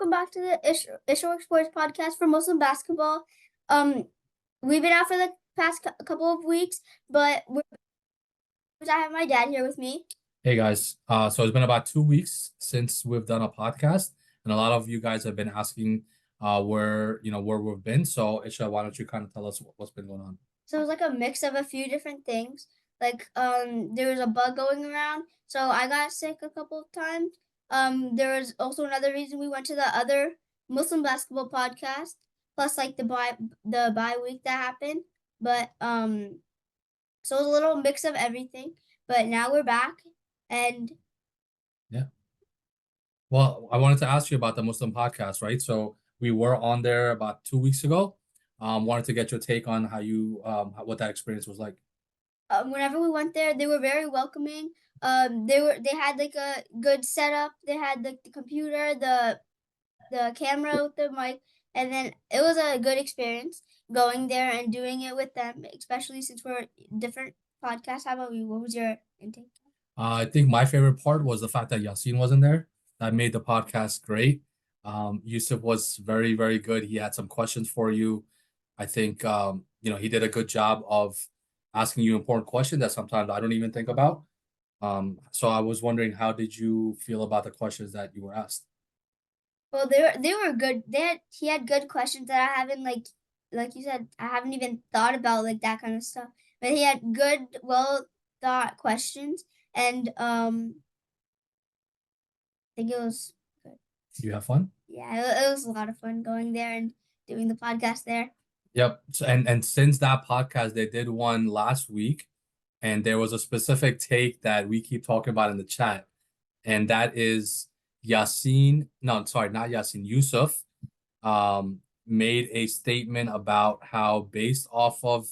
welcome back to the Ishwork Sports Podcast for Muslim basketball. We've been out for the past couple of weeks, but I have my dad here with me. Hey guys, so it's been about 2 weeks since we've done a podcast, and a lot of you guys have been asking where we've been. So Isha, why don't you kind of tell us what's been going on? So it was like a mix of a few different things. Like there was a bug going around, so I got sick a couple of times. There was also another reason we went to the other Muslim basketball podcast, plus like the bye week that happened. But so it was a little mix of everything. But now we're back, and Yeah. Well, I wanted to ask you about the Muslim podcast, right? So we were on there about 2 weeks ago. Wanted to get your take on how you what that experience was like. whenever we went there, they were very welcoming. They had like a good setup. They had like the computer, the camera with the mic, and then it was a good experience going there and doing it with them, especially since we're different podcasts. How about you? What was your intake? I think my favorite part was the fact that Yasin wasn't there. That made the podcast great. Yusuf was very, very good. He had some questions for you. I think he did a good job of asking you important questions that sometimes I don't even think about. So I was wondering, how did you feel about the questions that you were asked? Well, they were good. He had good questions that I haven't like you said, I haven't even thought about like that kind of stuff. But he had good, well thought questions, and I think it was good. You have fun? Yeah, it was a lot of fun going there and doing the podcast there. Yep. So, and since that podcast, they did one last week, and there was a specific take that we keep talking about in the chat, and that is Yasin. No, sorry, not Yasin. Yusuf made a statement about how, based off of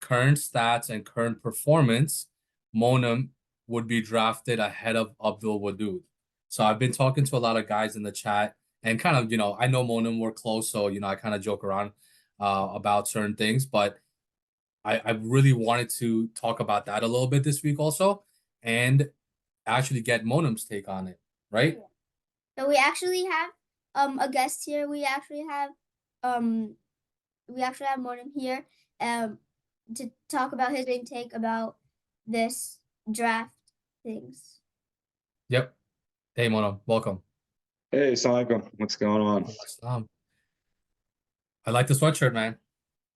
current stats and current performance, Monum would be drafted ahead of Abdul Wadud. So I've been talking to a lot of guys in the chat, and kind of, I know Monum, we're close, so I kind of joke around about certain things, but I really wanted to talk about that a little bit this week also, and actually get Monum's take on it, right? So we actually have a guest here. We actually have Monum here to talk about his intake about this draft things. Yep. Hey Monum, welcome. Hey, Assalamualaikum. What's going on? I like the sweatshirt, man.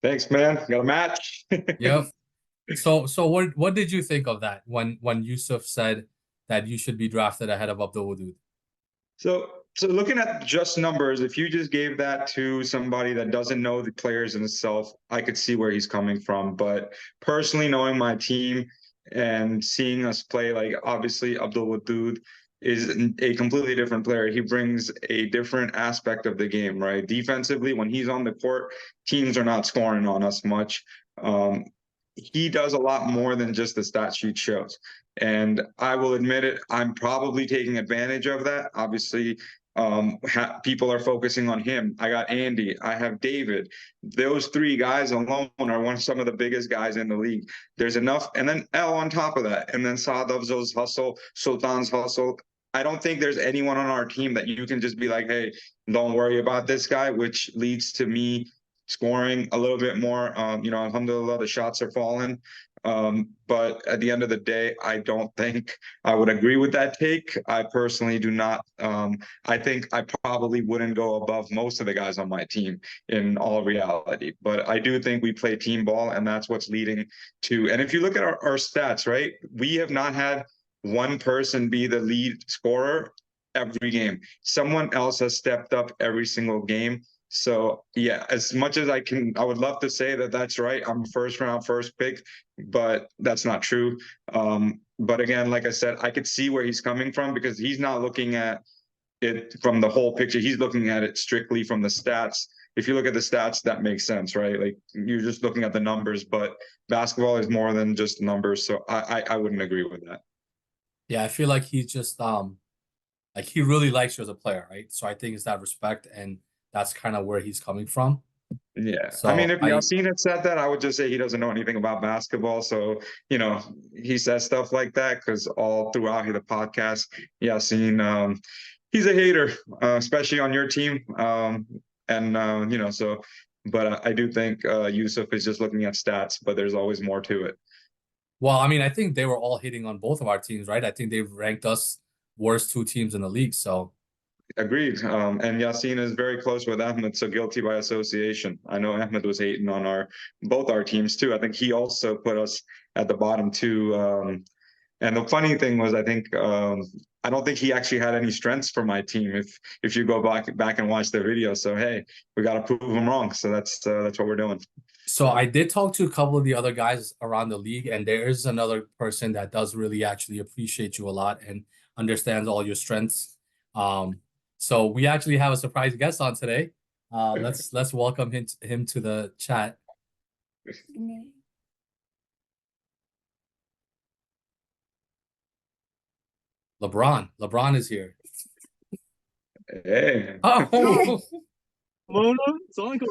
Thanks, man. Got a match. Yep. So what did you think of that when Yusuf said that you should be drafted ahead of Abdul Wadud? So looking at just numbers, if you just gave that to somebody that doesn't know the players in itself, I could see where he's coming from. But personally, knowing my team and seeing us play, like obviously Abdul Wadud is a completely different player. He brings a different aspect of the game, right? Defensively, when he's on the court, teams are not scoring on us much. He does a lot more than just the stat sheet shows. And I will admit it, I'm probably taking advantage of that. Obviously, people are focusing on him. I got Andy, I have David. Those three guys alone are some of the biggest guys in the league. There's enough, and then L on top of that, and then Saadav's hustle, Sultan's hustle. I don't think there's anyone on our team that you can just be like, hey, don't worry about this guy, which leads to me scoring a little bit more. Alhamdulillah, the shots are falling. But at the end of the day, I don't think I would agree with that take. I personally do not. I think I probably wouldn't go above most of the guys on my team in all reality. But I do think we play team ball, and that's what's leading to. And if you look at our stats, right, we have not had one person be the lead scorer every game. Someone else has stepped up every single game. So yeah, as much as I would love to say that that's right. I'm first round, first pick, but that's not true. But again, like I said, I could see where he's coming from, because he's not looking at it from the whole picture. He's looking at it strictly from the stats. If you look at the stats, that makes sense, right? Like, you're just looking at the numbers, but basketball is more than just numbers. So I wouldn't agree with that. Yeah, I feel like he's just like, he really likes you as a player, right? So I think it's that respect, and that's kind of where he's coming from. Yeah. So I mean, if Yasin had said that, I would just say he doesn't know anything about basketball. So, he says stuff like that because all throughout the podcast, Yasin he's a hater, especially on your team. You know, so, but I do think Yusuf is just looking at stats, but there's always more to it. Well, I mean, I think they were all hitting on both of our teams, right? I think they've ranked us worst two teams in the league. So Agreed. And Yassine is very close with Ahmed, so guilty by association. I know Ahmed was hating on both our teams too. I think he also put us at the bottom too. And the funny thing was, I think I don't think he actually had any strengths for my team. If you go back and watch the video, so hey, we got to prove him wrong. So that's what we're doing. So I did talk to a couple of the other guys around the league, and there is another person that does really actually appreciate you a lot and understands all your strengths. So we actually have a surprise guest on today. Let's welcome him to the chat. LeBron is here. Hey. Oh. Mona, Assalamualaikum.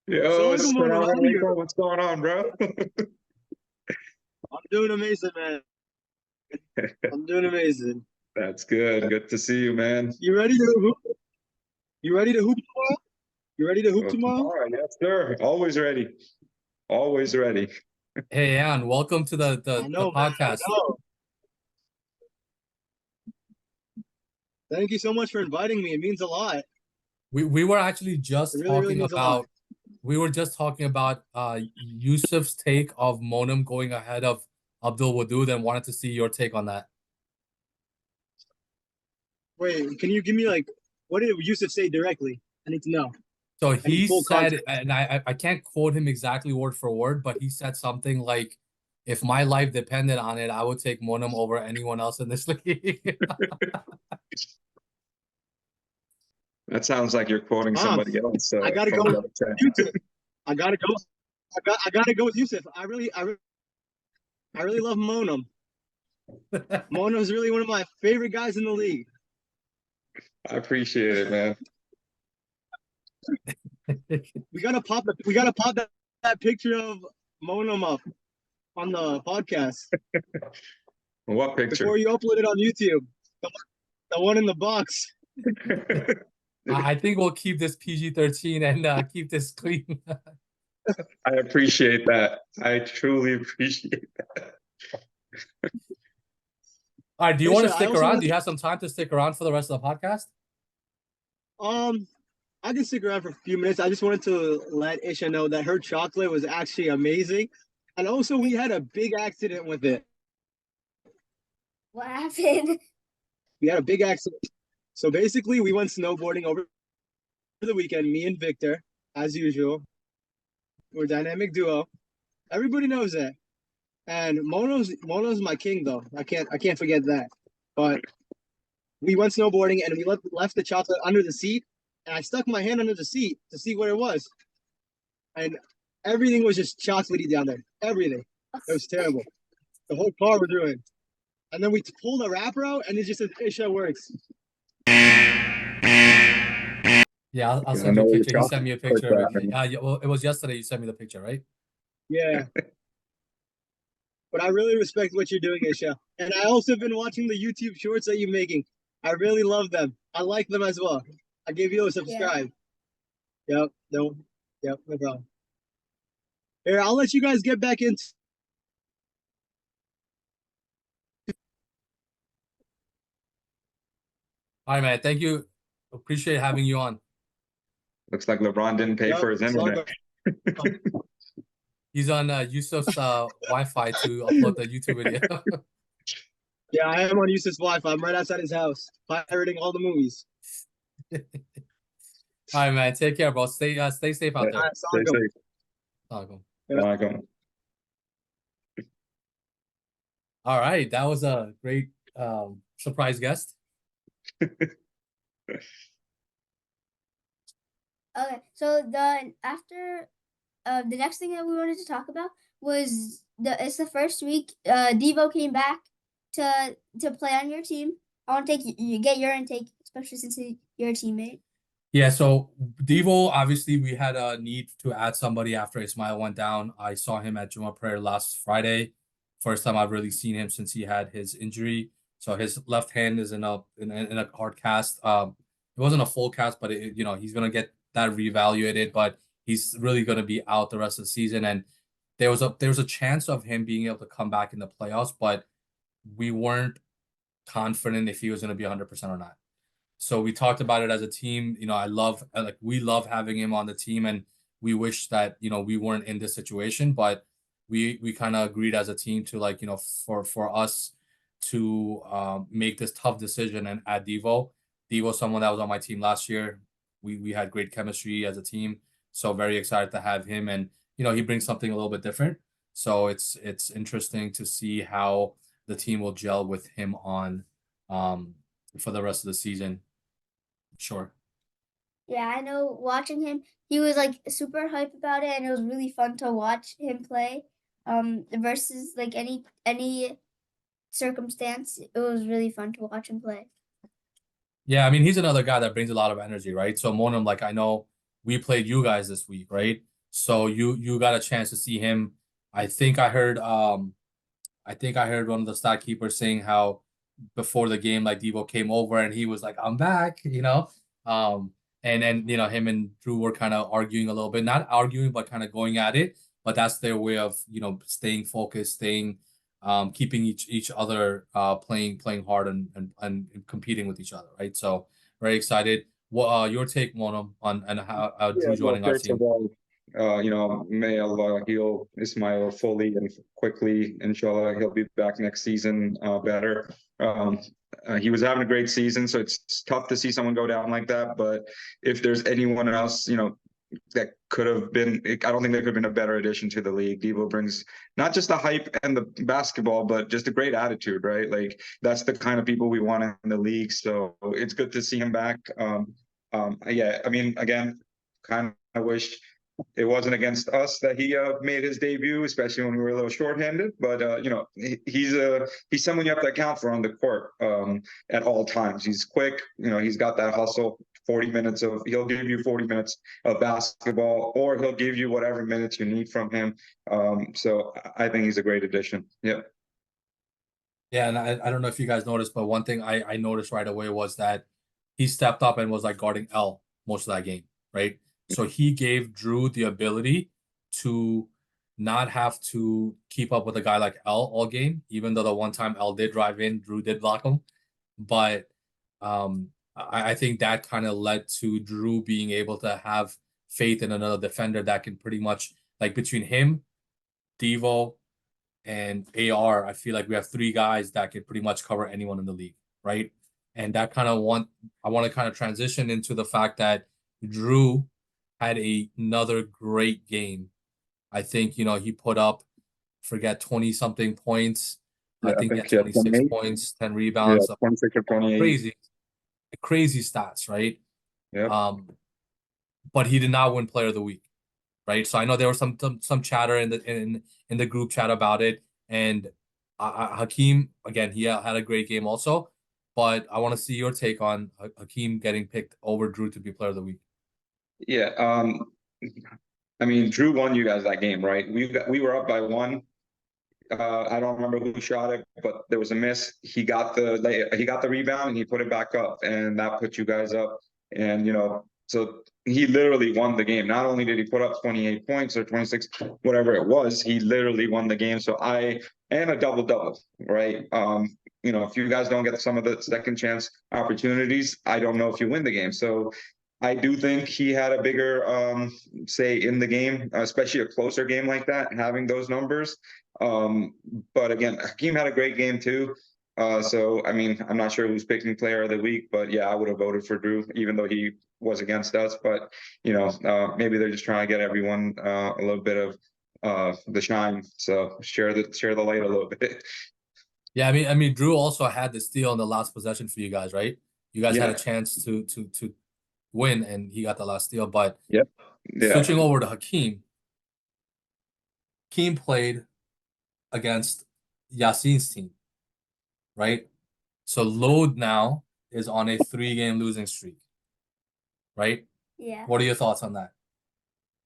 Yo, Assalamualaikum. what's going on, bro? I'm doing amazing, man. I'm doing amazing. That's good. Good to see you, man. You ready to hoop? You ready to hoop tomorrow? You ready to hoop tomorrow? Yes, sir. Always ready. Always ready. Hey, Ann, welcome to the podcast. I know. Thank you so much for inviting me. It means a lot. We were actually just talking about we were just talking about Yusuf's take of Monum going ahead of Abdul Wadud and wanted to see your take on that. Wait, can you give me like what did Yusuf say directly? I need to know. So he said, and I can't quote him exactly word for word, but he said something like, if my life depended on it, I would take Monum over anyone else in this league. That sounds like you're quoting somebody else. I gotta go with Yusuf. I gotta go with Yusuf. I really love Monum. Monum is really one of my favorite guys in the league. I appreciate it, man. We gotta pop that picture of Monum up on the podcast. What picture? Before you upload it on YouTube. The one in the box. I think we'll keep this PG-13 and keep this clean. I appreciate that. I truly appreciate that. All right, do you want to stick around? Do you have some time to stick around for the rest of the podcast? I can stick around for a few minutes. I just wanted to let Isha know that her chocolate was actually amazing. And also we had a big accident with it. What happened? We had a big accident. So basically we went snowboarding over the weekend, me and Victor, as usual. We're a dynamic duo. Everybody knows that. And Mono's my king though. I can't forget that. But we went snowboarding and we left the chocolate under the seat. And I stuck my hand under the seat to see what it was. And everything was just chocolatey down there. Everything. It was terrible. The whole car was ruined. And then we pulled the wrapper out and it just says Isha works. Yeah, I'll send you a picture. He sent me a picture of it. Well, it was yesterday you sent me the picture, right? Yeah. But I really respect what you're doing, Isha. And I also have been watching the YouTube shorts that you're making. I really love them. I like them as well. I gave you a subscribe. Yeah. No problem. Here, I'll let you guys get back into. All right, man. Thank you. Appreciate having you on. Looks like LeBron didn't pay for his internet. He's on Yusuf's Wi-Fi to upload the YouTube video. Yeah, I am on Yusuf's Wi-Fi. I'm right outside his house, pirating all the movies. All right, man. Take care, bro. Stay safe out there. Right, Stay safe. All right, that was a great surprise guest. Okay, so after the next thing that we wanted to talk about was it's the first week Devo came back to play on your team. I want to get your intake, especially since you're a teammate. Yeah, so Devo, obviously we had a need to add somebody after Ismail went down. I saw him at Juma prayer last Friday. First time I've really seen him since he had his injury. So his left hand is in a hard cast. It wasn't a full cast, but he's gonna get that reevaluated. But he's really gonna be out the rest of the season. And there was a chance of him being able to come back in the playoffs, but we weren't confident if he was gonna be 100% or not. So we talked about it as a team. We love having him on the team, and we wish that we weren't in this situation, but we kind of agreed as a team to for us to make this tough decision and add Devo. Devo, someone that was on my team last year. We had great chemistry as a team, so very excited to have him, and he brings something a little bit different. So it's interesting to see how the team will gel with him on for the rest of the season. Sure. Yeah, I know watching him, he was like super hype about it, and it was really fun to watch him play. Versus like any circumstance, it was really fun to watch him play. Yeah, I mean, he's another guy that brings a lot of energy, right? So Monum, like I know we played you guys this week, right? So you got a chance to see him. I think I heard one of the stat keepers saying how before the game, like Devo came over and he was like, "I'm back." And then him and Drew were kind of arguing a little bit, not arguing, but kind of going at it. But that's their way of staying focused, keeping each other playing hard and competing with each other, right? So very excited. What your take, Monum, on and how Yeah, Drew well, joining our first of team? all, may Allah heal Ismail fully and quickly. Inshallah, he'll be back next season better. He was having a great season, so it's tough to see someone go down like that. But if there's anyone else, that could have been, I don't think there could have been a better addition to the league. Devo brings not just the hype and the basketball, but just a great attitude, right? Like that's the kind of people we want in the league. So it's good to see him back. Yeah, I mean, again, kind of wish it wasn't against us that he made his debut, especially when we were a little shorthanded. But he's someone you have to account for on the court at all times. He's quick. He's got that hustle. He'll give you 40 minutes of basketball, or he'll give you whatever minutes you need from him. So I think he's a great addition. Yeah. Yeah, and I don't know if you guys noticed, but one thing I noticed right away was that he stepped up and was like guarding L most of that game, right? So he gave Drew the ability to not have to keep up with a guy like L all game, even though the one time L did drive in, Drew did block him. But I think that kind of led to Drew being able to have faith in another defender that can pretty much, like between him, Devo, and AR, I feel like we have three guys that can pretty much cover anyone in the league, right? And that I want to kind of transition into the fact that Drew had another great game. I think, he put up, forget 20 something points. Yeah, I I think he think had he had 26 28. points, 10 Yeah, rebounds, 26 or 28. crazy stats, right? Yeah. But he did not win Player of the Week, right? So I know there was some chatter in the group chat about it, and Hakeem again, he had a great game also, but I want to see your take on Hakeem getting picked over Drew to be Player of the Week. Yeah. I mean, Drew won you guys that game, right? We were up by one. I don't remember who shot it, but there was a miss. He got the rebound and he put it back up, and that put you guys up. And so he literally won the game. Not only did he put up 28 points or 26, whatever it was, he literally won the game. So and a double, right? If you guys don't get some of the second chance opportunities, I don't know if you win the game. So I do think he had a bigger say in the game, especially a closer game like that, having those numbers. But again, Hakeem had a great game too. So I mean, I'm not sure who's picking Player of the Week, but yeah, I would have voted for Drew, even though he was against us. But maybe they're just trying to get everyone a little bit of the shine. So share the light a little bit. Yeah, I mean, Drew also had the steal in the last possession for you guys, right? You guys had a Yeah. chance to win, and he got the last steal. But Yep. Yeah. switching over to Hakeem played against Yasin's team, right? So Load now is on a 3-game losing streak, right? Yeah. What are your thoughts on that?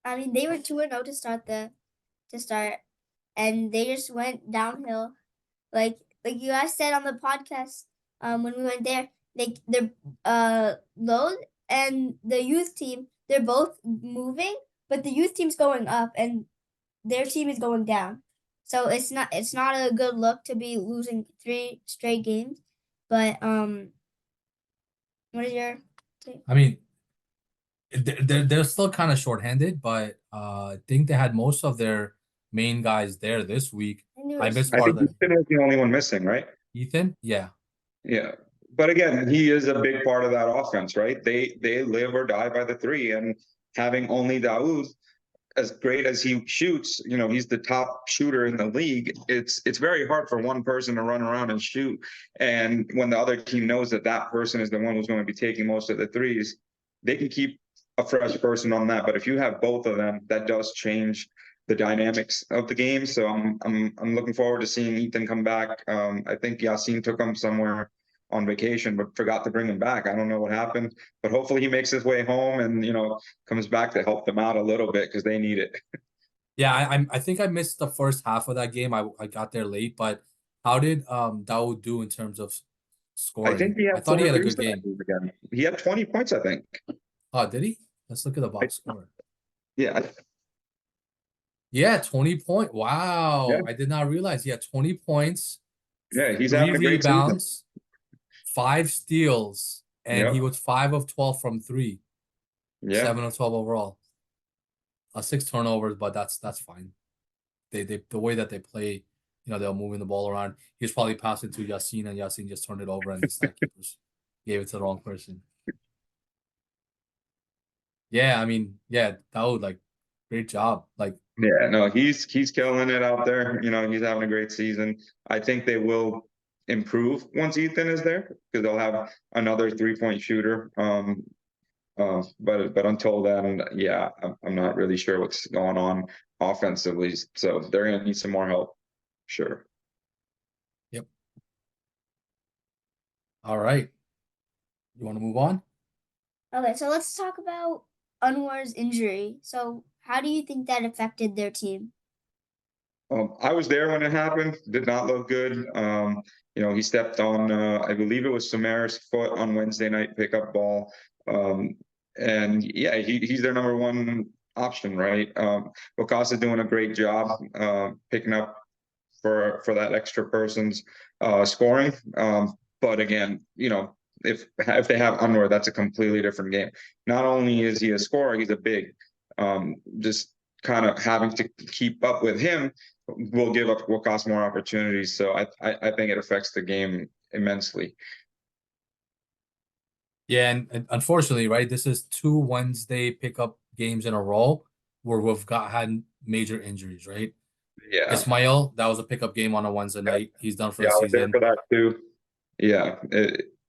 I mean, they were 2-0 to start, and they just went downhill. Like you guys said on the podcast, when we went there, they're low and the youth team, they're both moving, but the youth team's going up and their team is going down. So it's not a good look to be losing 3 straight games. But what is your take? I mean, they're still kind of shorthanded, but I think they had most of their main guys there this week. I missed I part of think the Ethan is the only one missing, right? Ethan. Yeah, Yeah. But again, he is a big part of that offense, right? They live or die by the three, and having only Daoud, as great as he shoots, he's the top shooter in the league. It's very hard for one person to run around and shoot. And when the other team knows that that person is the one who's going to be taking most of the threes, they can keep a fresh person on that. But if you have both of them, that does change the dynamics of the game. So I'm looking forward to seeing Ethan come back. I think Yassine took him somewhere on vacation, but forgot to bring him back. I don't know what happened, but hopefully he makes his way home and comes back to help them out a little bit because they need it. yeah. I think I missed the first half of that game. I got there late, but how did Daoud do in terms of I think scoring? he I had thought he four had a threes good game. again. He had 20 points, I think. Oh, did he? Let's look at the box score. Yeah, Yeah, 20 point. yeah, Wow. I did not realize he had 20 points, yeah. He's 3 having a great season. rebounds, 5 steals, and he Yeah, was 5 of 12 from 3, yeah. 7 of 12 overall. 6 turnovers, but that's fine. They the way that they play, they're moving the ball around. He was probably passing to Yassine, and Yassine just turned it over, and the stat keepers gave it to the wrong person. Yeah, I mean, yeah, that would great job. Yeah, no, he's killing it out there. He's having a great season. I think they will improve once Ethan is there because they'll have another 3-point shooter. But until then, yeah, I'm not really sure what's going on offensively. So they're gonna need some more help. Sure. Yep. All right. You want to move on? Okay, so let's talk about Anwar's injury. So how do you think that affected their team? I was there when it happened. Did not look good. He stepped on, I believe it was Samara's foot on Wednesday night pickup ball. And yeah, he's their number one option, right? Wakasa doing a great job picking up for that extra person's scoring. But again, if they have Anwar, that's a completely different game. Not only is he a scorer, he's a big. Just kind of having to keep up with him will cost more opportunities. So I think it affects the game immensely. Yeah, and unfortunately, right, this is 2 Wednesday pickup games in a row where we've had major injuries, right? Yeah. Ismail, that was a pickup game on a Wednesday night. He's done for Yeah, the I was there season. for that too. Yeah,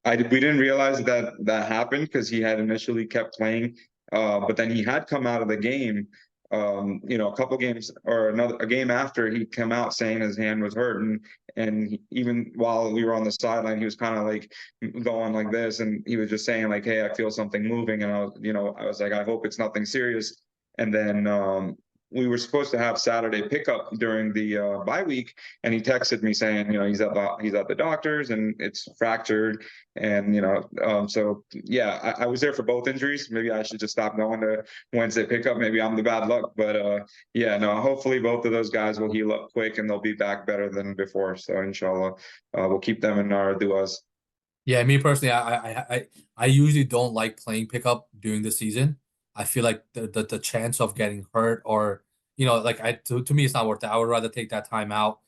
we didn't realize that happened because he had initially kept playing, but then he had come out of the game. A couple games or a game after he came out saying his hand was hurting, and even while we were on the sideline, he was kind of like going like this, and he was just saying like, "Hey, I feel something moving," and I was like, "I hope it's nothing serious." And then we were supposed to have Saturday pickup during the bye week, and he texted me saying, he's at the doctor's and it's fractured, and so yeah, I was there for both injuries. Maybe I should just stop going to Wednesday pickup. Maybe I'm the bad luck, but yeah, no. Hopefully, both of those guys will heal up quick and they'll be back better than before. So inshallah, we'll keep them in our duas. Yeah, me personally, I usually don't like playing pickup during the season. I feel like the chance of getting hurt or to me it's not worth it. I would rather take that time out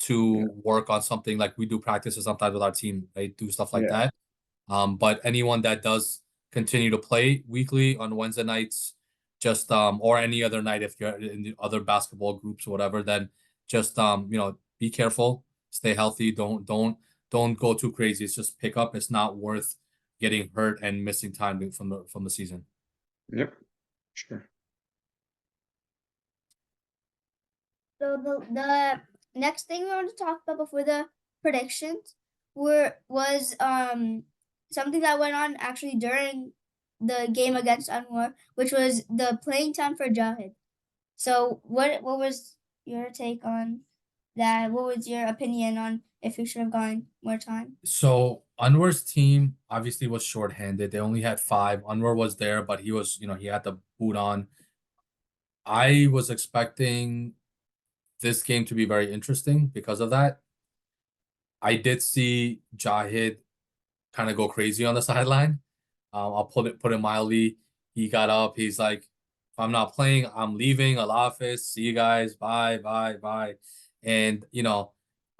to work on something like we do practices sometimes with our team, right? Do stuff like Yeah. that. But anyone that does continue to play weekly on Wednesday nights, just or any other night if you're in the other basketball groups or whatever, then just be careful, stay healthy, don't go too crazy. It's just pick up. It's not worth getting hurt and missing time from the season. Yep. Sure. So the next thing we want to talk about before the predictions was something that went on actually during the game against Anwar, which was the playing time for Jahid. So what was your take on that? What was your opinion on if he should have gotten more time? So Anwar's team obviously was shorthanded. They only had 5. Anwar was there, but he was, he had the boot on. I was expecting this game to be very interesting because of that. I did see Jahid kind of go crazy on the sideline. I'll put it mildly. He got up. He's like, if I'm not playing, I'm leaving. Allah Hafiz. See you guys. Bye, bye, bye. And Yeah,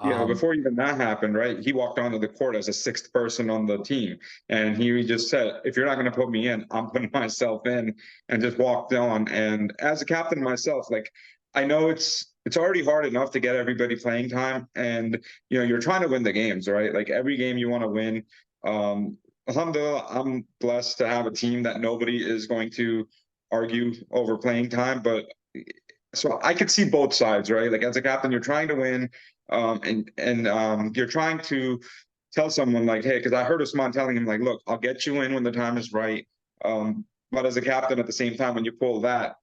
um, before even that happened, right? He walked onto the court as a 6th person on the team, and he just said, "If you're not going to put me in, I'm putting myself in," and just walked on. And as a captain myself, like I know it's already hard enough to get everybody playing time, and you're trying to win the games, right? Like every game you want to win. Alhamdulillah, I'm blessed to have a team that nobody is going to argue over playing time, but so I could see both sides, right? Like as a captain, you're trying to win, and you're trying to tell someone like, hey, because I heard Usman telling him like, look, I'll get you in when the time is right. But as a captain, at the same time, when you pull that,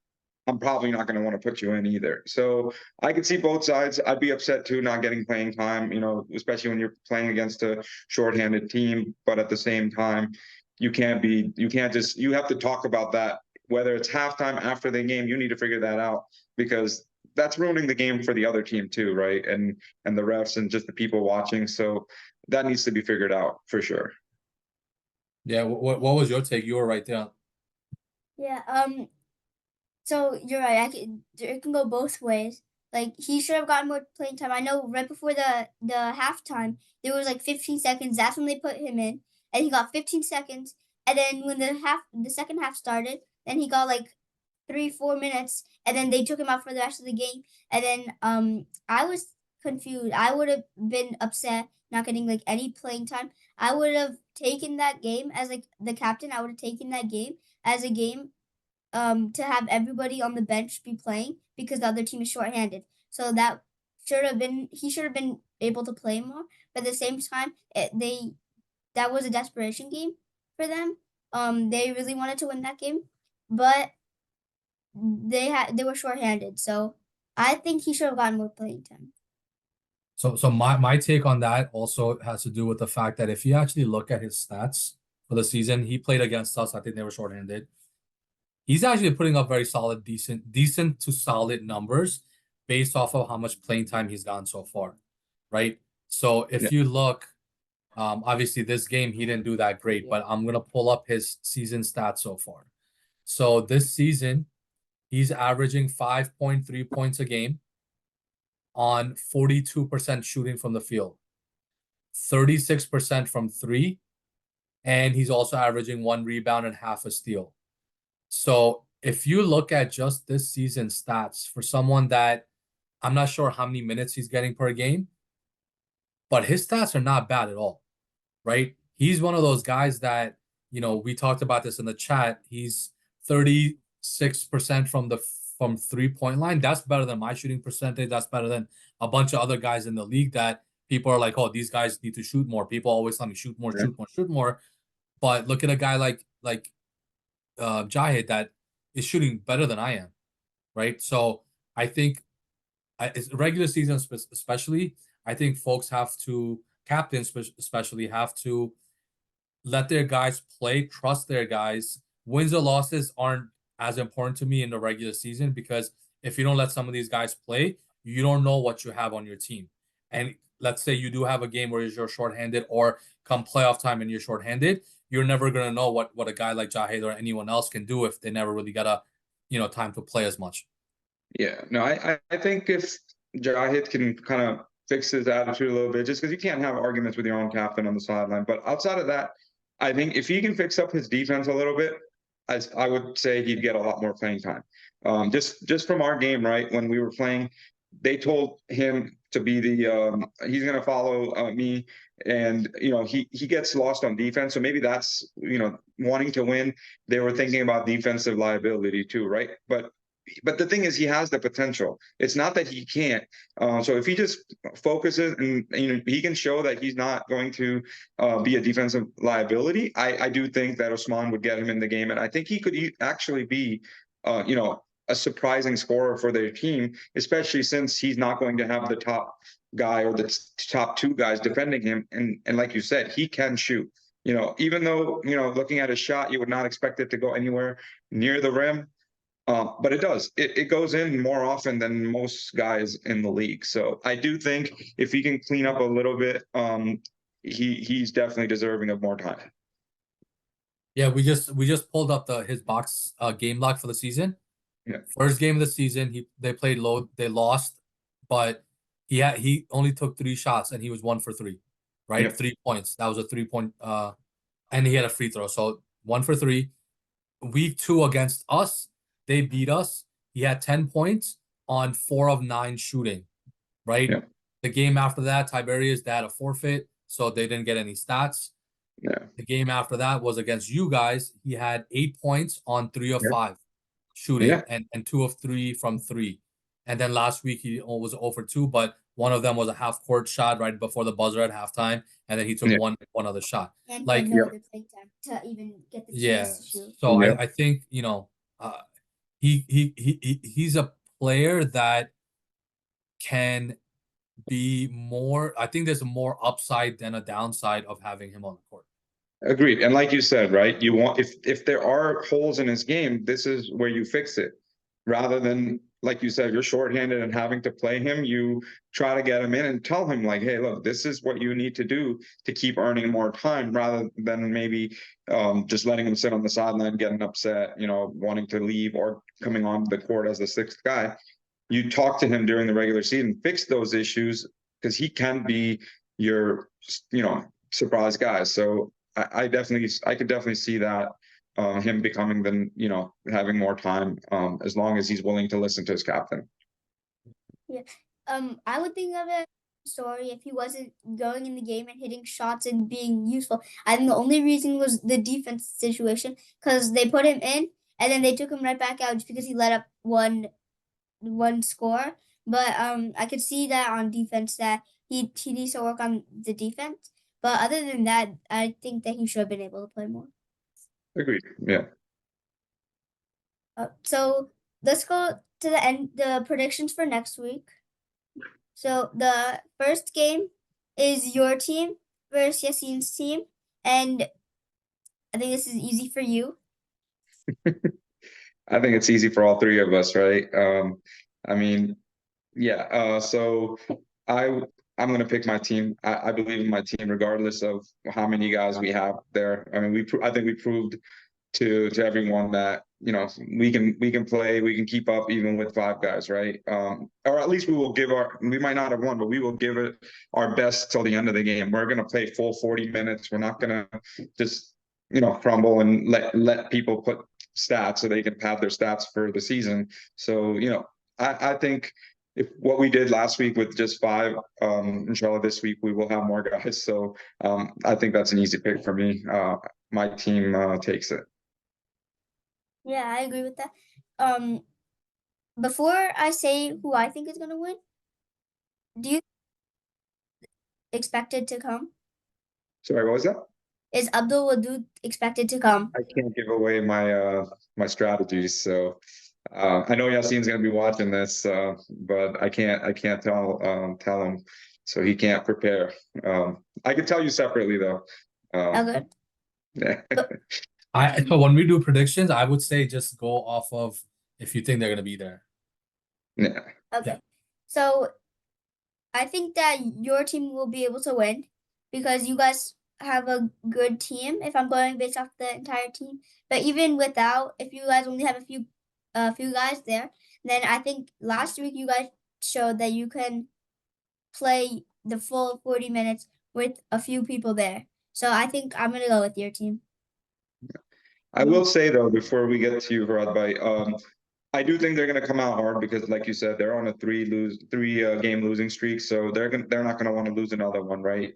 I'm probably not going to want to put you in either. So I could see both sides. I'd be upset too, not getting playing time, especially when you're playing against a shorthanded team. But at the same time, you can't just, you have to talk about that. Whether it's halftime, after the game, you need to figure that out, because that's ruining the game for the other team too, right? And the refs and just the people watching. So that needs to be figured out for sure. yeah, what was your take? You were right there. Yeah. So you're right. It can go both ways. Like he should have gotten more playing time. I know right before the halftime, there was like 15 seconds. That's when they put him in, and he got 15 seconds. And then when the second half started, then he got like 3-4 minutes, and then they took him out for the rest of the game. And then I was confused. I would have been upset not getting like any playing time. I would have taken that game as like the captain. I would have taken that game as a game to have everybody on the bench be playing because the other team is shorthanded. So that he should have been able to play more. But at the same time, that was a desperation game for them. They really wanted to win that game, but they were shorthanded. So I think he should have gotten more playing time. So my take on that also has to do with the fact that if you actually look at his stats for the season, he played against us. I think they were shorthanded. He's actually putting up very solid, decent to solid numbers based off of how much playing time he's gotten so far, right? So if you look, obviously this game he didn't do that great, but I'm gonna pull up his season stats so far. So this season, he's averaging 5.3 points a game on 42% shooting from the field, 36% from 3, and he's also averaging 1 rebound and half a steal. So if you look at just this season's stats for someone that I'm not sure how many minutes he's getting per game, but his stats are not bad at all, right? He's one of those guys that, we talked about this in the chat. He's 36% from 3-point line. That's better than my shooting percentage. That's better than a bunch of other guys in the league that people are like, oh, these guys need to shoot more. People always tell me shoot more, shoot more, shoot more. But look at a guy like Jahid that is shooting better than I am, right? So I think regular season especially, I think captains especially have to let their guys play, trust their guys. Wins or losses aren't as important to me in the regular season because if you don't let some of these guys play, you don't know what you have on your team. And let's say you do have a game where you're shorthanded or come playoff time and you're shorthanded, you're never going to know what a guy like Jahid or anyone else can do if they never really got time to play as much. Yeah, no, I think if Jahid can kind of fix his attitude a little bit, just because you can't have arguments with your own captain on the sideline. But outside of that, I think if he can fix up his defense a little bit, I would say he'd get a lot more playing time. Just from our game, right? When we were playing, they told him to be he's going to follow me, and he gets lost on defense. So maybe that's wanting to win. They were thinking about defensive liability too, right? But the thing is, he has the potential. It's not that he can't. So if he just focuses and he can show that he's not going to be a defensive liability, I do think that Usman would get him in the game, and I think he could actually be, a surprising scorer for their team, especially since he's not going to have the top guy or the top two guys defending him. And like you said, he can shoot. Even though, looking at his shot, you would not expect it to go anywhere near the rim. But it does. It goes in more often than most guys in the league. So I do think if he can clean up a little bit, he's definitely deserving of more time. Yeah, we just pulled up his box game log for the season. Yeah. First game of the season, they played low, they lost, but he only took 3 shots and he was 1 for 3, right? Yeah. 3 points. That was a 3-point and he had a free throw. So 1 for 3. Week 2 against us, they beat us. He had 10 points on 4 of 9 shooting, right? Yeah. The game after that, Tiberius, they had a forfeit, so they didn't get any stats. Yeah. The game after that was against you guys. He had 8 points on 3 of Yeah. 5 shooting, Yeah. and 2 of 3 from 3. And then last week he was 0 for 2, but one of them was a half-court shot right before the buzzer at halftime, and then he took Yeah. one other shot. And Like, no other playtime to even get the yeah. chance to shoot. So Yeah. I think, he's a player that can be more. I think there's more upside than a downside of having him on the court. Agreed. And like you said, right, you want, if there are holes in his game, this is where you fix it. Rather than, like you said, you're shorthanded and having to play him, you try to get him in and tell him like, hey, look, this is what you need to do to keep earning more time, rather than maybe just letting him sit on the sideline, getting upset, wanting to leave or coming on the court as the 6th guy. You talk to him during the regular season, fix those issues, because he can be your, surprise guy. So I could definitely see that him becoming having more time, as long as he's willing to listen to his captain. Yeah. I would think of it story if he wasn't going in the game and hitting shots and being useful. I think the only reason was the defense situation, because they put him in and then they took him right back out just because he let up one score. But I could see that on defense that he needs to work on the defense. But other than that, I think that he should have been able to play more. Agreed. Yeah. So let's go to the predictions for next week. So the first game is your team versus Yassine's team, and I think this is easy for you. I think it's easy for all 3 of us, right? I mean, yeah. So I'm going to pick my team. I believe in my team, regardless of how many guys we have there. I mean, I think we proved to everyone that we can play, we can keep up even with 5 guys, right? Or at least we might not have won, but we will give it our best till the end of the game. We're going to play full 40 minutes. We're not going to just crumble and let people put stats so they can pad their stats for the season. So I think if what we did last week with just 5, inshallah this week we will have more guys. So I think that's an easy pick for me. My team takes it. Yeah, I agree with that. Before I say who I think is gonna win, do you expected to come? Sorry, what was that? Is Abdul Wadud expected to come? I can't give away my strategies, so I know Yassine's gonna be watching this, but I can't tell him, so he can't prepare. I can tell you separately though. Okay. Yeah. So when we do predictions, I would say just go off of if you think they're gonna be there. Yeah. Okay. Yeah. So I think that your team will be able to win because you guys have a good team if I'm going based off the entire team. But even without, if you guys only have a few guys there, then I think last week you guys showed that you can play the full 40 minutes with a few people there. So I think I'm gonna go with your team. I will say though, before we get to you, Radbay, I do think they're going to come out hard because, like you said, they're on a 3 game losing streak, so they're not going to want to lose another one, right?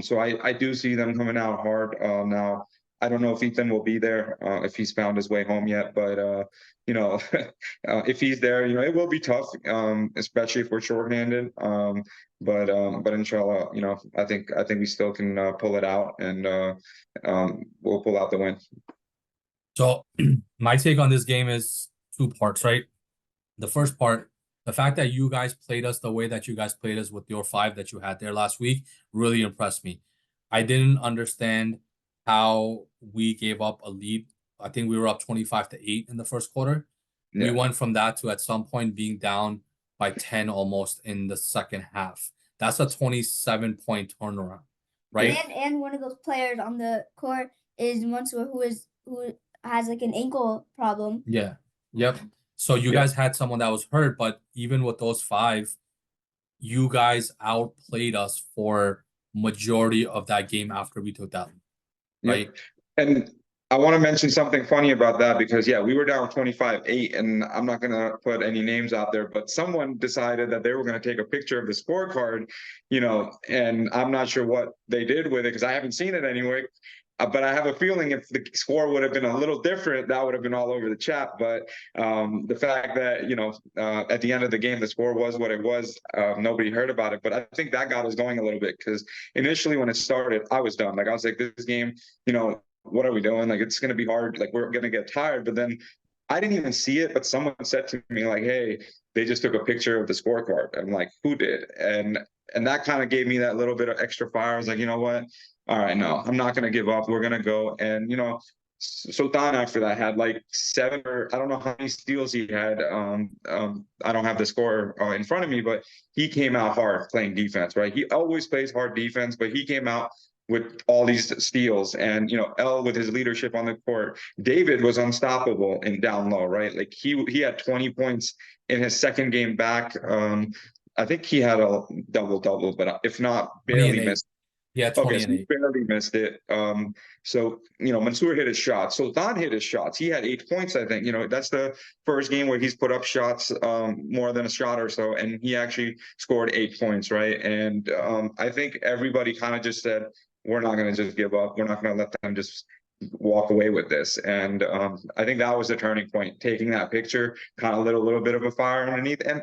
So I do see them coming out hard. Now I don't know if Ethan will be there, if he's found his way home yet, but if he's there, it will be tough, especially if we're shorthanded. But inshallah, I think we still can pull it out, and we'll pull out the win. So my take on this game is two parts, right? The first part, the fact that you guys played us the way that you guys played us with your five that you had there last week really impressed me. I didn't understand how we gave up a lead. I think we were up 25-8 in the first quarter. We Yeah. went from that to at some point being down by 10 almost in the second half. That's a 27-point turnaround, right? And one of those players on the court is Mansour, who has like an ankle problem. Yeah. Yep. So you Yeah. guys had someone that was hurt, but even with those five, you guys outplayed us for majority of that game after we took that, right? And I want to mention something funny about that because we were down 25-8, and I'm not going to put any names out there, but someone decided that they were going to take a picture of the scorecard, and I'm not sure what they did with it because I haven't seen it anyway. But I have a feeling if the score would have been a little different, that would have been all over the chat. But the fact that, at the end of the game, the score was what it was, nobody heard about it. But I think that got us going a little bit because initially when it started, I was done. Like, I was like, this game, what are we doing? Like, it's going to be hard. Like, we're going to get tired. But then I didn't even see it. But someone said to me, like, hey, they just took a picture of the scorecard. I'm like, who did? And that kind of gave me that little bit of extra fire. I was like, you know what? All right, no, I'm not going to give up. We're going to go. And, Sultan after that had like 7 or I don't know how many steals he had. I don't have the score in front of me, but he came out hard playing defense, right? He always plays hard defense, but he came out with all these steals. And, L with his leadership on the court. David was unstoppable in down low, right? Like he had 20 points in his second game back. I think he had a double, but if not, barely missed. Yeah, 20 and 8. Barely missed it. So, Mansour hit his shots. Sultan hit his shots. He had 8 points, I think. That's the first game where he's put up shots more than a shot or so, and he actually scored 8 points, right? And I think everybody kind of just said, we're not going to just give up. We're not going to let them just walk away with this. And I think that was the turning point, taking that picture, kind of lit a little bit of a fire underneath. And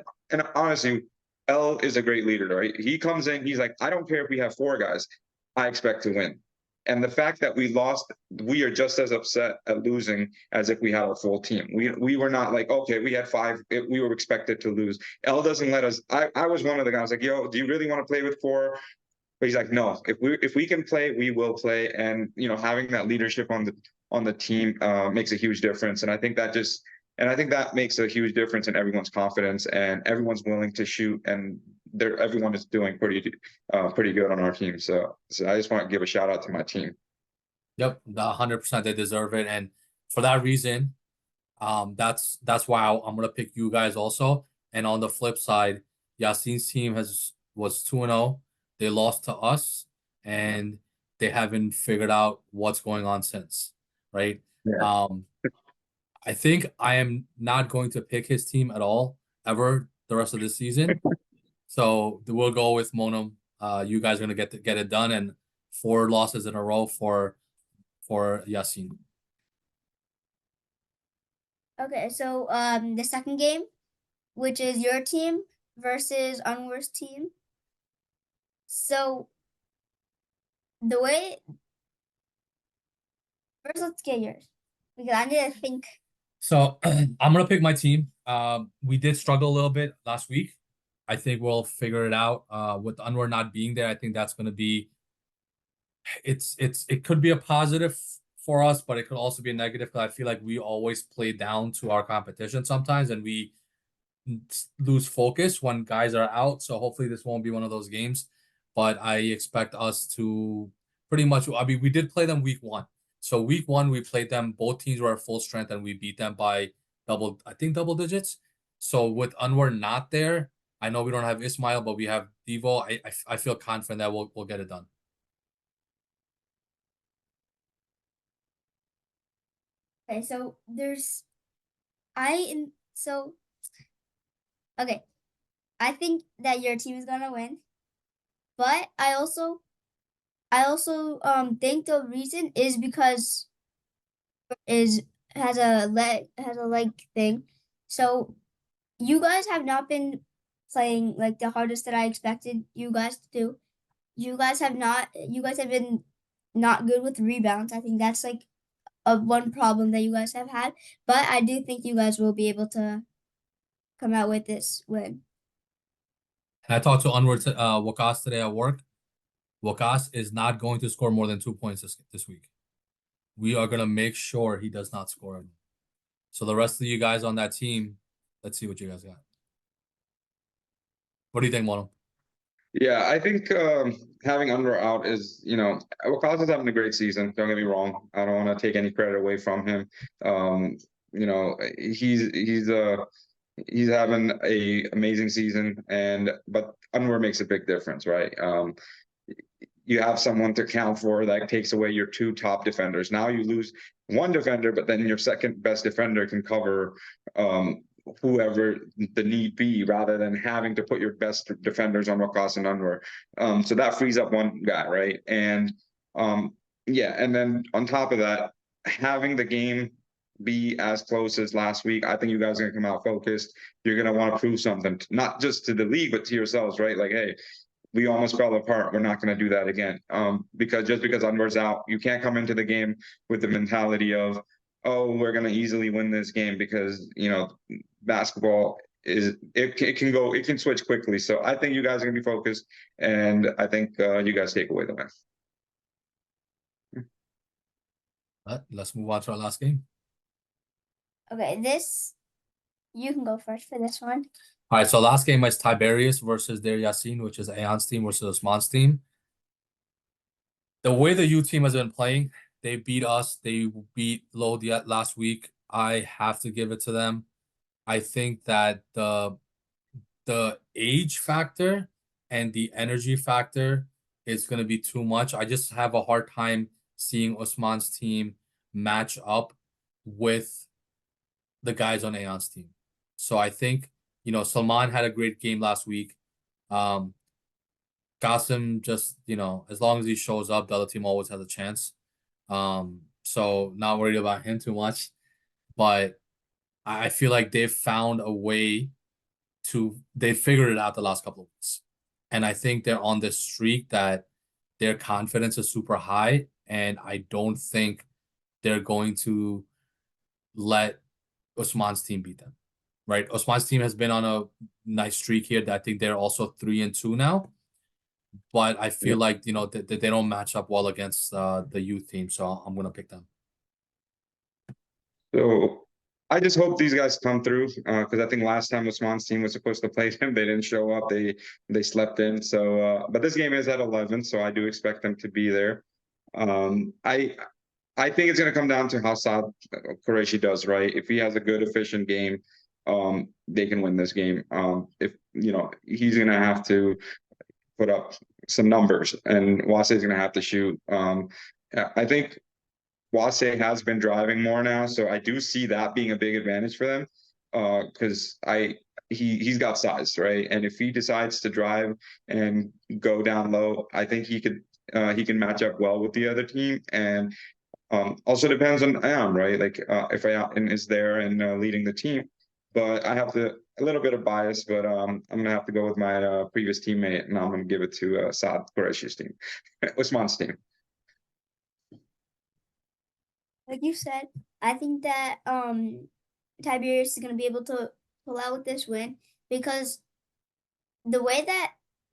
honestly, L is a great leader, right? He comes in, he's like, I don't care if we have 4 guys. I expect to win. And the fact that we lost, we are just as upset at losing as if we had a full team. We were not like, okay, we had 5, we were expected to lose. L doesn't let us. I was one of the guys like, yo, do you really want to play with 4? But he's like, no, if we can play, we will play. And having that leadership on the team makes a huge difference. And I think that makes a huge difference in everyone's confidence, and everyone's willing to shoot, and everyone is doing pretty good on our team. So I just want to give a shout out to my team. Yep, 100% they deserve it, and for that reason, that's why I'm gonna pick you guys also. And on the flip side, Yasin's team was 2-0. They lost to us, and they haven't figured out what's going on since, right? Yeah. I think I am not going to pick his team at all ever the rest of the season. So we'll go with Monum. You guys are gonna get it done, and 4 losses in a row for Yasin. Okay, so the second game, which is your team versus Anwar's team. So the way first, let's get yours because I need to think. So I'm gonna pick my team. We did struggle a little bit last week. I think we'll figure it out. With Anwar not being there, I think that's gonna be. It could be a positive for us, but it could also be a negative because I feel like we always play down to our competition sometimes, and we lose focus when guys are out. So hopefully this won't be one of those games. But I expect us to pretty much. I mean, we did play them week 1. So week 1 we played them. Both teams were at full strength, and we beat them by double digits. So with Anwar not there, I know we don't have Ismail, but we have Devo. I feel confident that we'll get it done. Okay, so okay, I think that your team is gonna win, but I also think the reason is because has a leg thing. So you guys have not been playing like the hardest that I expected you guys to do. You guys have been not good with rebounds. I think that's like one problem that you guys have had, but I do think you guys will be able to come out with this win. And I talked to Wakas today at work. Wakas is not going to score more than 2 points this week. We are gonna make sure he does not score any. So the rest of you guys on that team, let's see what you guys got. What do you think, Mono? Yeah, I think having Unruh out is, Wakaz is having a great season. Don't get me wrong. I don't want to take any credit away from him. He's having a amazing season, but Unruh makes a big difference, right? You have someone to count for that takes away your two top defenders. Now you lose one defender, but then your second best defender can cover whoever the need be, rather than having to put your best defenders on Wakas and Unruh. So that frees up one guy, right? And and then on top of that, having the game be as close as last week, I think you guys are gonna come out focused. You're gonna want to prove something, not just to the league, but to yourselves, right? Like, hey, we almost fell apart. We're not going to do that again. Because Unruh's out, you can't come into the game with the mentality of, oh, we're going to easily win this game, because basketball it can switch quickly. So I think you guys are going to be focused, and I think you guys take away the win. Let's move on to our last game. Okay, you can go first for this one. All right, so last game is Tiberius versus Deir Yassin, which is Ayan's team versus Osman's team. The way the U team has been playing, they beat us. They beat Lodi last week. I have to give it to them. I think that the age factor and the energy factor is going to be too much. I just have a hard time seeing Osman's team match up with the guys on Ayan's team. So I think, Salman had a great game last week. Qasim just, as long as he shows up, the other team always has a chance. So not worried about him too much. But I feel like they've found a way they figured it out the last couple of weeks. And I think they're on this streak that their confidence is super high. And I don't think they're going to let Osman's team beat them. Right, Osman's team has been on a nice streak here. I think they're also 3-2 now, but I feel like that they don't match up well against the youth team, so I'm gonna pick them. So I just hope these guys come through, because I think last time Osman's team was supposed to play them, they didn't show up. They slept in. So, but this game is at 11, so I do expect them to be there. I think it's going to come down to how Saad Qureshi does, right? If he has a good, efficient game, they can win this game. If he's going to have to put up some numbers, and Wase is going to have to shoot. I think Wase has been driving more now, so I do see that being a big advantage for them. Because he's got size, right? And if he decides to drive and go down low, I think he can match up well with the other team. And also depends on Ayan, right? Like if Ayan is there and leading the team. But I have a little bit of bias, but I'm gonna have to go with my previous teammate, and I'm gonna give it to Saad Qureshi's team, Usman's team. Like you said, I think that Tiberius is gonna be able to pull out with this win, because the way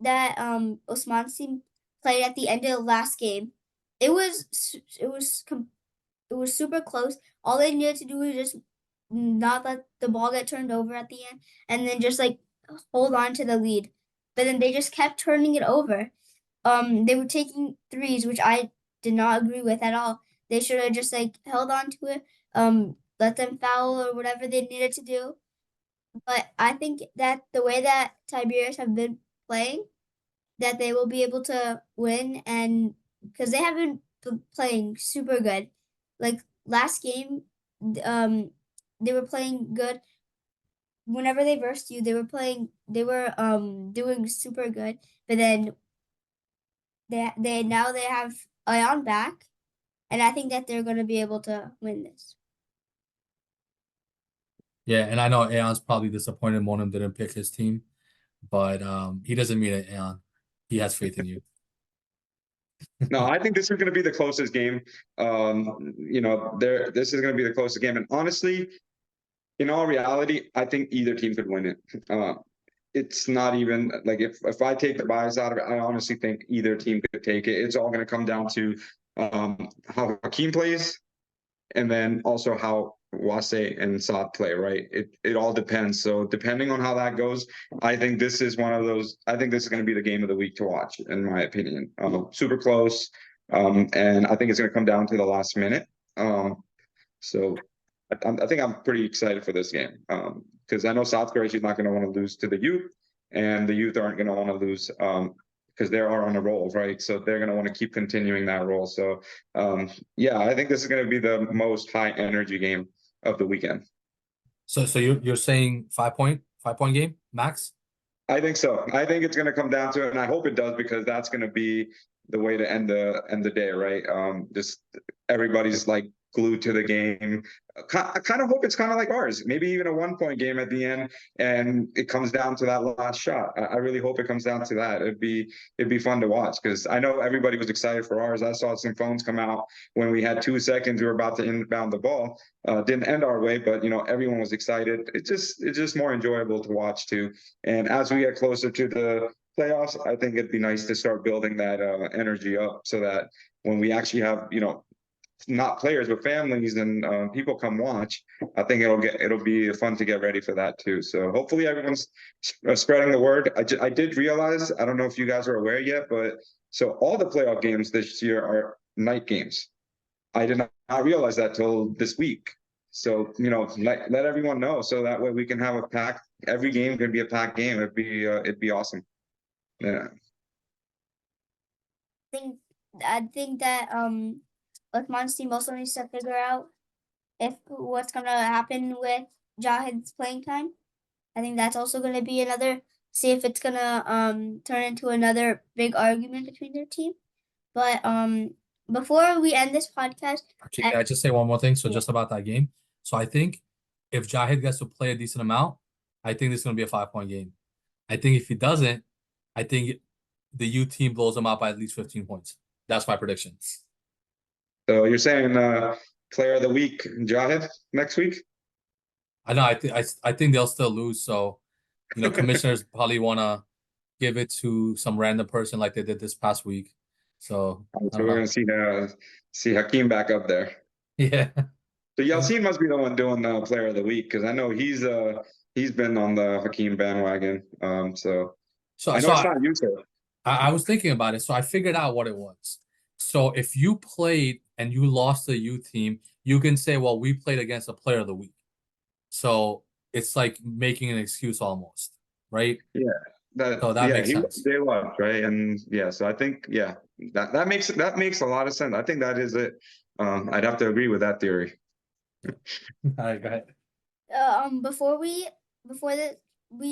that Osman's team played at the end of the last game, it was super close. All they needed to do was just not let the ball get turned over at the end, and then just like hold on to the lead. But then they just kept turning it over. They were taking threes, which I did not agree with at all. They should have just like held on to it, let them foul or whatever they needed to do. But I think that the way that Tiberius have been playing, that they will be able to win, and because they have been playing super good. Like last game, they were playing good. Whenever they versed you, they were doing super good. But then they now they have Ayan back, and I think that they're gonna be able to win this. Yeah, and I know Ayan's probably disappointed Monum didn't pick his team, but he doesn't mean it, Ayan. He has faith in you. No, I think this is going to be the closest game. This is going to be the closest game. And honestly, in all reality, I think either team could win it. It's not even like if I take the bias out of it, I honestly think either team could take it. It's all going to come down to how Hakeem plays, and then also how Wase and Saad play, right? It all depends. So depending on how that goes, I think this is one of those. I think this is going to be the game of the week to watch, in my opinion. Super close, and I think it's going to come down to the last minute. So I think I'm pretty excited for this game because I know South Korea is not going to want to lose to the youth, and the youth aren't going to want to lose because they are on a roll, right? So they're going to want to keep continuing that roll. So yeah, I think this is going to be the most high energy game of the weekend. So you're saying 5 point game max? I think so. I think it's going to come down to it, and I hope it does because that's going to be the way to end the day, right? Just everybody's like glued to the game. I kind of hope it's kind of like ours, maybe even a 1 point game at the end, and it comes down to that last shot. I really hope it comes down to that. It'd be fun to watch because I know everybody was excited for ours. I saw some phones come out when we had 2 seconds. We were about to inbound the ball. Didn't end our way, but everyone was excited. It's just more enjoyable to watch too. And as we get closer to the playoffs, I think it'd be nice to start building that energy up so that when we actually have not players but families and people come watch, I think it'll be fun to get ready for that too. So hopefully everyone's spreading the word. I did realize, I don't know if you guys are aware yet, but so all the playoff games this year are night games. I did not realize that till this week. So let everyone know so that way we can have a packed. Every game can be a packed game. It'd be awesome. Yeah. I think that Uthman's team also needs to figure out what's gonna happen with Jahid's playing time. I think that's also gonna be see if it's gonna turn into another big argument between their team. But before we end this podcast, Can I just say one more thing? So Yeah. just about that game. So I think if Jahid gets to play a decent amount, I think this is going to be a 5 point game. I think if he doesn't, I think the U team blows him out by at least 15 points. That's my prediction. So you're saying player of the week, Jahid, next week? I know. I think they'll still lose. So, commissioners probably want to give it to some random person like they did this past week. So So we're gonna see Hakeem back up there. Yeah. So Yassine must be the one doing the player of the week because I know he's been on the Hakeem bandwagon. So I know it's not you, sir. I was thinking about it, so I figured out what it was. So if you played and you lost the U team, you can say, well, we played against a player of the week. So it's like making an excuse almost, right? Yeah. So that makes sense. They lost, right? And yeah, so I think that makes a lot of sense. I think that is it. I'd have to agree with that theory. All right, go ahead. Before we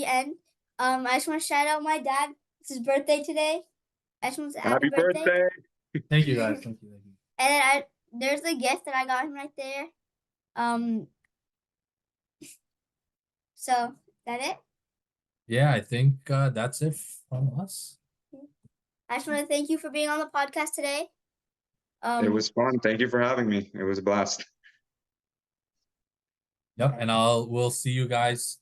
end, I just want to shout out my dad. It's his birthday today. I just want to say happy birthday. Thank you, guys. Thank you. And then there's a gift that I got him right there. So that it? Yeah, I think that's it from us. I just want to thank you for being on the podcast today. It was fun. Thank you for having me. It was a blast. Yep, and we'll see you guys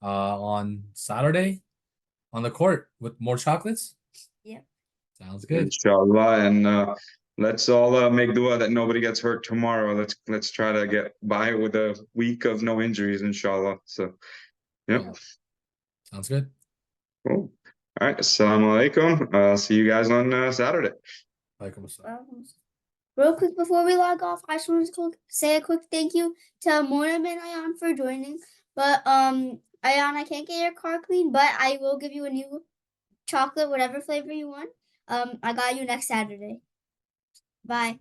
on Saturday on the court with more chocolates. Yep. Sounds good. Inshallah, and let's all make dua that nobody gets hurt tomorrow. Let's try to get by with a week of no injuries, inshallah. So, yep. Yeah. Sounds good. Cool. All right. Assalamu alaikum. I'll see you guys on Saturday. Real quick before we log off, I just want to say a quick thank you to Monam and Ayan for joining. But Ayan, I can't get your car clean, but I will give you a new chocolate, whatever flavor you want. I got you next Saturday. Bye.